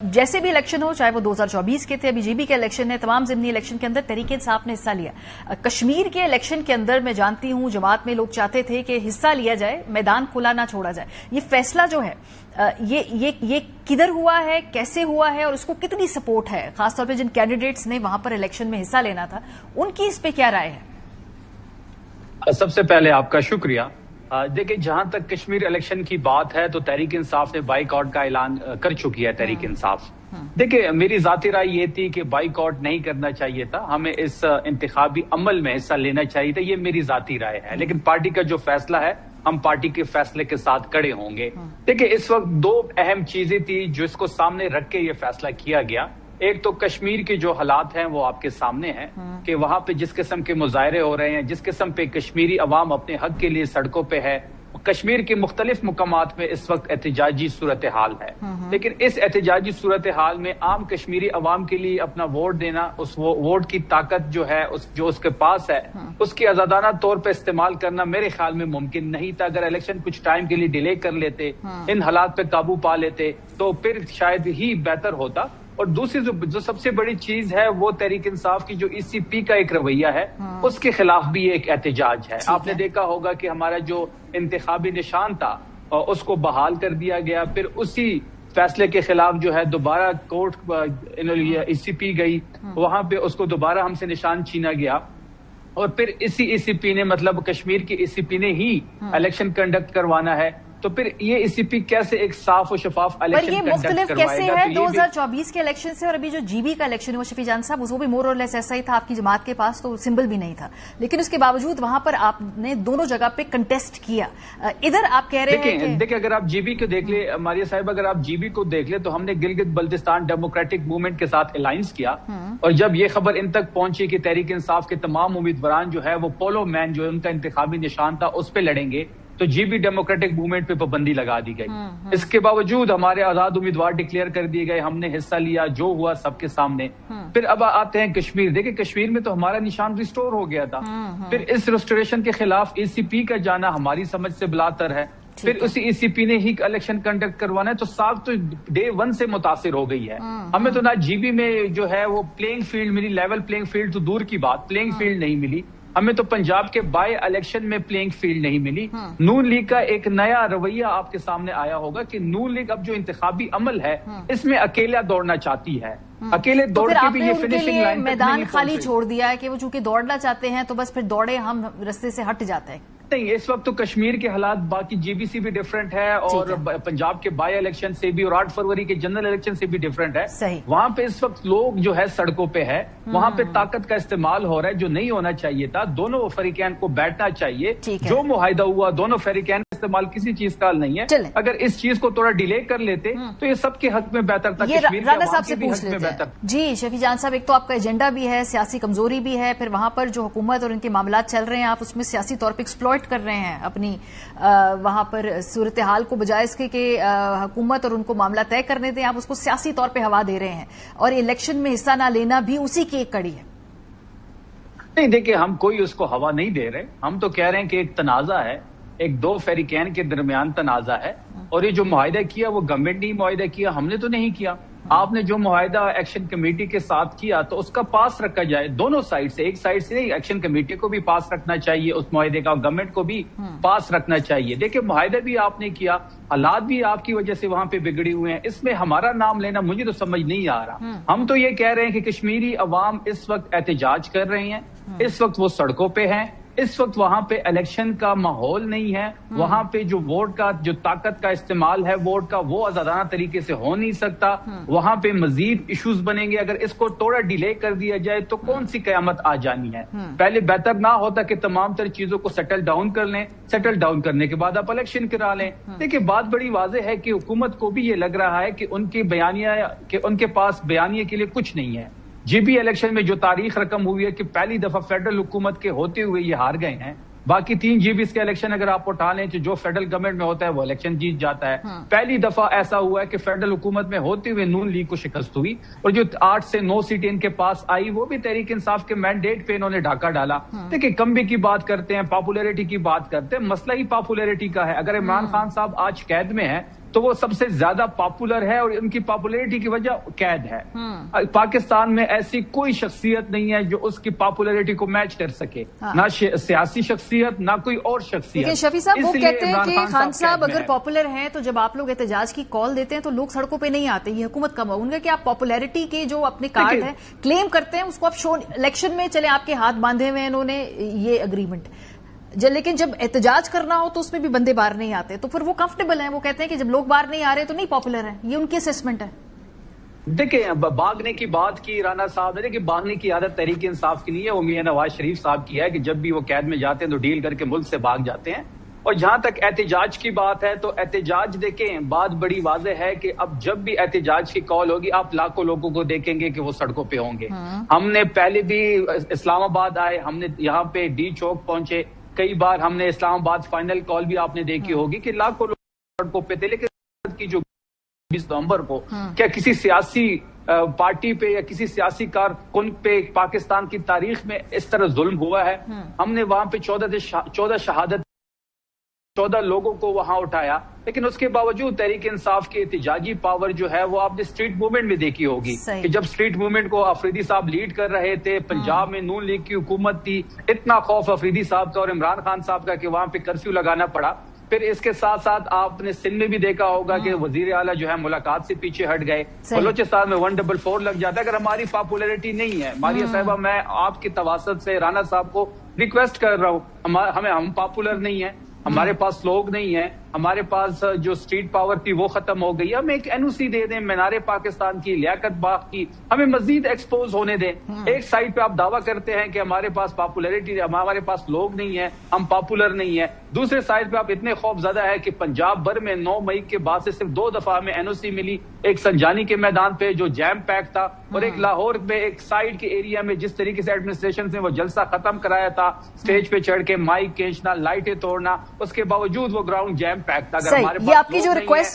जैसे भी इलेक्शन हो, चाहे वो 2024 के थे, अभी जीबी के इलेक्शन है, तमाम ज़िमनी इलेक्शन के अंदर तहरीक इंसाफ ने हिस्सा लिया। कश्मीर के इलेक्शन के अंदर मैं जानती हूं जमात में लोग चाहते थे कि हिस्सा लिया जाए, मैदान खुला ना छोड़ा जाए। ये फैसला जो है ये किधर हुआ है, कैसे हुआ है और उसको कितनी सपोर्ट है, खासतौर पर जिन कैंडिडेट्स ने वहां पर इलेक्शन में हिस्सा लेना था, उनकी इस पे क्या राय है? सबसे पहले आपका शुक्रिया। देखिए, जहां तक कश्मीर इलेक्शन की बात है तो तहरीक इंसाफ ने बाइकआउट का ऐलान कर चुकी है। तहरीक इंसाफ, देखिए, मेरी जाती राय ये थी कि बाइकआउट नहीं करना चाहिए था, हमें इस इंतखाबी अमल में हिस्सा लेना चाहिए था, ये मेरी जाती राय है। लेकिन पार्टी का जो फैसला है, हम पार्टी के फैसले के साथ खड़े होंगे। देखिए, इस वक्त दो अहम चीजें थी जो इसको सामने रख के ये फैसला किया गया। एक तो कश्मीर के जो हालात हैं वो आपके सामने हैं कि वहां पे जिस किस्म के मुजाहरे हो रहे हैं, जिस किस्म पे कश्मीरी अवाम अपने हक के लिए सड़कों पे है, कश्मीर के मुख्तलिफ मुकामात में इस वक्त एहतजाजी सूरत हाल है। लेकिन इस एहतजाजी सूरत हाल में आम कश्मीरी अवाम के लिए अपना वोट देना, उस वोट की ताकत जो है, जो उसके पास है, उसकी आजादाना तौर पर इस्तेमाल करना मेरे ख्याल में मुमकिन नहीं था। अगर इलेक्शन कुछ टाइम के लिए डिले कर लेते, इन हालात पे काबू पा लेते, तो फिर शायद ही बेहतर होता। और दूसरी जो सबसे बड़ी चीज है वो तहरीक इंसाफ की जो ईसीपी का एक रवैया है, उसके खिलाफ भी एक एहतजाज है। आपने देखा होगा कि हमारा जो इंतखाबी निशान था उसको बहाल कर दिया गया, फिर उसी फैसले के खिलाफ जो है दोबारा कोर्ट ईसीपी गई, वहां पे उसको दोबारा हमसे निशान छीना गया। और फिर इसी ईसीपी ने, मतलब कश्मीर की ईसीपी ने ही इलेक्शन कंडक्ट करवाना है। तो फिर ये ईसीपी कैसे एक साफ और शफाफ इलेक्शन कंडक्ट करवाएगा? कैसे है 2024 के इलेक्शन से और अभी जो जीबी का इलेक्शन है वो शफी जान साहब, उसको भी मोर और लेस ऐसा ही था। आपकी जमात के पास तो सिंबल भी नहीं था, लेकिन उसके बावजूद वहां पर आपने दोनों जगह पे कंटेस्ट किया। इधर आप कह रहे हैं, देखिए, अगर आप जीबी को देख ले मारिया साहिब, अगर आप जीबी को देख ले तो हमने गिलगित बल्तिस्तान डेमोक्रेटिक मूवमेंट के साथ अलायंस किया। और जब ये खबर इन तक पहुंची कि तहरीक इंसाफ के तमाम उम्मीदवार जो है वो पोलो मैन जो है उनका इंतखाबी निशान था उस पर लड़ेंगे, तो जीबी डेमोक्रेटिक मूवमेंट पे पाबंदी लगा दी गई। इसके बावजूद हमारे आजाद उम्मीदवार डिक्लेयर कर दिए गए, हमने हिस्सा लिया, जो हुआ सबके सामने। फिर अब आते हैं कश्मीर। देखिए, कश्मीर में तो हमारा निशान रिस्टोर हो गया था, फिर इस रिस्टोरेशन के खिलाफ ईसीपी का जाना हमारी समझ से बिलातर है। फिर उसी ईसीपी ने ही इलेक्शन कंडक्ट करवाना है, तो साफ तो डे 1 से मुतासिर हो गई है। हमें तो ना जीबी में जो है वो प्लेइंग फील्ड मिली, लेवल प्लेइंग फील्ड तो दूर की बात, प्लेइंग फील्ड नहीं मिली। हमें तो पंजाब के बाय इलेक्शन में प्लेइंग फील्ड नहीं मिली। नून लीग का एक नया रवैया आपके सामने आया होगा कि नून लीग अब जो इंतखाबी अमल है इसमें अकेला दौड़ना चाहती है। अकेले दौड़ के भी ये फिनिशिंग लाइन मैदान खाली छोड़ दिया है कि वो चूंकि दौड़ना चाहते हैं तो बस फिर दौड़े, हम रास्ते से हट जाते हैं। नहीं, इस वक्त तो कश्मीर के हालात बाकी जीबीसी भी डिफरेंट है और पंजाब के बाय इलेक्शन से भी और 8 फरवरी के जनरल इलेक्शन से भी डिफरेंट है। वहां पे इस वक्त लोग जो है सड़कों पे है, वहां पे ताकत का इस्तेमाल हो रहा है जो नहीं होना चाहिए था। दोनों फरीकैन को बैठना चाहिए, जो मुआहिदा हुआ दोनों फरीकैन का इस्तेमाल किसी चीज का नहीं है। अगर इस चीज को थोड़ा डिले कर लेते तो ये सबके हक में बेहतर था, कश्मीर के अवाम के भी हक में बेहतर। जी शफी जान साहब, एक तो आपका एजेंडा भी है, सियासी कमजोरी भी है, फिर वहां पर जो हुकूमत और इनके मामला चल रहे हैं आप उसमें सियासी तौर पर एक्सप्लॉइट कर रहे हैं अपनी वहां पर सूरत हाल को, बजाय इसके कि हुकूमत और उनको मामला तय करने दें, आप उसको सियासी तौर पे हवा दे रहे हैं और इलेक्शन में हिस्सा ना लेना भी उसी की एक कड़ी है। नहीं, देखिए, हम कोई उसको हवा नहीं दे रहे, हम तो कह रहे हैं कि एक तनाजा है, एक दो फरीकैन के दरमियान तनाजा है। और ये जो मुआहिदा किया वो गवर्नमेंट ने मुआहिदा किया, हमने तो नहीं किया। आपने जो मुआहिदा एक्शन कमेटी के साथ किया तो उसका पास रखा जाए दोनों साइड से, एक साइड से नहीं, एक्शन कमेटी को भी पास रखना चाहिए उस मुआहिदे का, गवर्नमेंट को भी पास रखना चाहिए। देखिए, मुआहिदा भी आपने किया, हालात भी आपकी वजह से वहां पे बिगड़ी हुए हैं, इसमें हमारा नाम लेना मुझे तो समझ नहीं आ रहा। हम तो ये कह रहे हैं कि कश्मीरी अवाम इस वक्त एहतजाज कर रहे हैं, इस वक्त वो सड़कों पे हैं, इस वक्त वहां पे इलेक्शन का माहौल नहीं है, वहां पे जो वोट का जो ताकत का इस्तेमाल है वोट का वो आजादाना तरीके से हो नहीं सकता। वहां पे मजीद इश्यूज बनेंगे, अगर इसको थोड़ा डिले कर दिया जाए तो कौन सी कयामत आ जानी है। पहले बेहतर ना होता कि तमाम तर चीजों को सेटल डाउन कर लें, सेटल डाउन करने के बाद आप इलेक्शन करा लें। देखिए, बात बड़ी वाज़ेह है कि हुकूमत को भी ये लग रहा है कि उनकी बयानिया कि उनके पास बयानिए के लिए कुछ नहीं है। जीबी इलेक्शन में जो तारीख रकम हुई है कि पहली दफा फेडरल हुकूमत के होते हुए ये हार गए हैं। बाकी 3 जीबीस के इलेक्शन अगर आप उठा लें तो जो फेडरल गवर्नमेंट में होता है वो इलेक्शन जीत जाता है। पहली दफा ऐसा हुआ है कि फेडरल हुकूमत में होते हुए नून लीग को शिकस्त हुई और जो 8 से 9 सीटें इनके पास आई वो भी तहरीक इंसाफ के मैंडेट पे इन्होंने ढाका डाला। देखिए, कम्बे की बात करते हैं, पॉपुलैरिटी की बात करते हैं, मसला ही पॉपुलैरिटी का है। अगर इमरान खान साहब आज कैद में है تو وہ سب سے زیادہ پاپولر ہے اور ان کی پاپولیرٹی کی وجہ قید ہے. پاکستان میں ایسی کوئی شخصیت نہیں ہے جو اس کی پاپولیرٹی کو میچ کر سکے, نہ سیاسی شخصیت نہ کوئی اور شخصیت. لیکن شفیع صاحب وہ کہتے ہیں کہ خان صاحب اگر پاپولر ہیں تو جب آپ لوگ احتجاج کی کال دیتے ہیں تو لوگ سڑکوں پہ نہیں آتے, یہ حکومت کم ہے. ان کا کہ آپ پاپولیرٹی کے جو اپنے کارڈ ہے کلیم کرتے ہیں اس کو آپ شو الیکشن میں چلے آپ کے ہاتھ باندھے ہوئے انہوں نے یہ اگریمنٹ, لیکن جب احتجاج کرنا ہو تو اس میں بھی بندے باہر نہیں آتے, تو پھر وہ کمفرٹیبل ہیں, وہ کہتے ہیں کہ جب لوگ باہر نہیں آ رہے تو نہیں پاپولر ہیں. یہ ان کی اسیسمنٹ ہے. دیکھیں بھاگنے کی بات کی رانا صاحب نے, کہ بھاگنے کی عادت تحریک انصاف کی نہیں ہے, وہ میاں نواز شریف صاحب کی ہے کہ جب بھی وہ قید میں جاتے ہیں تو ڈیل کر کے ملک سے بھاگ جاتے ہیں. اور جہاں تک احتجاج کی بات ہے تو احتجاج دیکھیں بات بڑی واضح ہے کہ اب جب بھی احتجاج کی کال ہوگی آپ لاکھوں لوگوں کو دیکھیں گے کہ وہ سڑکوں پہ ہوں گے. ہم نے پہلے بھی اسلام آباد آئے, ہم نے یہاں پہ ڈی چوک پہنچے, کئی بار ہم نے اسلام آباد فائنل کال بھی آپ نے دیکھی ہوگی کہ لاکھوں لوگ سڑکوں پہ تھے. لیکن کی جو 20 نومبر کو کیا کسی سیاسی پارٹی پہ یا کسی سیاسی کارکن پہ پاکستان کی تاریخ میں اس طرح ظلم ہوا ہے؟ ہم نے وہاں پہ 14 شہادت 14 لوگوں کو وہاں اٹھایا, لیکن اس کے باوجود تحریک انصاف کی احتجاجی پاور جو ہے وہ آپ نے اسٹریٹ موومنٹ میں دیکھی ہوگی کہ جب اسٹریٹ موومنٹ کو افریدی صاحب لیڈ کر رہے تھے, پنجاب میں نون لیگ کی حکومت تھی, اتنا خوف افریدی صاحب کا اور عمران خان صاحب کا کہ وہاں پہ کرفیو لگانا پڑا. پھر اس کے ساتھ ساتھ آپ نے سندھ میں بھی دیکھا ہوگا کہ وزیر اعلیٰ جو ہے ملاقات سے پیچھے ہٹ گئے. بلوچستان میں 144 لگ جاتا ہے. اگر ہماری پاپولیرٹی نہیں ہے, ماریہ صاحبہ میں آپ کی تواسط سے رانا صاحب کو ریکویسٹ کر رہا ہوں, ہم پاپولر نہیں ہیں, ہمارے پاس لوگ نہیں ہیں, ہمارے پاس جو اسٹریٹ پاور تھی وہ ختم ہو گئی. ہمیں ایک NOC دے دیں مینار پاکستان کی, لیاقت باغ کی, ہمیں مزید ایکسپوز ہونے دیں. ایک سائڈ پہ آپ دعویٰ کرتے ہیں کہ ہمارے پاس پاپولیرٹی, ہمارے پاس لوگ نہیں ہیں, ہم پاپولر نہیں ہیں. دوسرے سائڈ پہ آپ اتنے خوف زدہ ہے کہ پنجاب بھر میں 9 مئی کے بعد سے صرف 2 دفعہ ہمیں NOC ملی, ایک سنجانی کے میدان پہ جو جیم پیک تھا, اور ایک لاہور میں ایک سائڈ کے ایریا میں جس طریقے سے ایڈمنسٹریشن سے وہ جلسہ ختم کرایا تھا, اسٹیج پہ چڑھ کے مائک کھینچنا, لائٹیں توڑنا, اس کے باوجود وہ گراؤنڈ جیم پیک تھا. یہ آپ کی جو ریکویسٹ ہے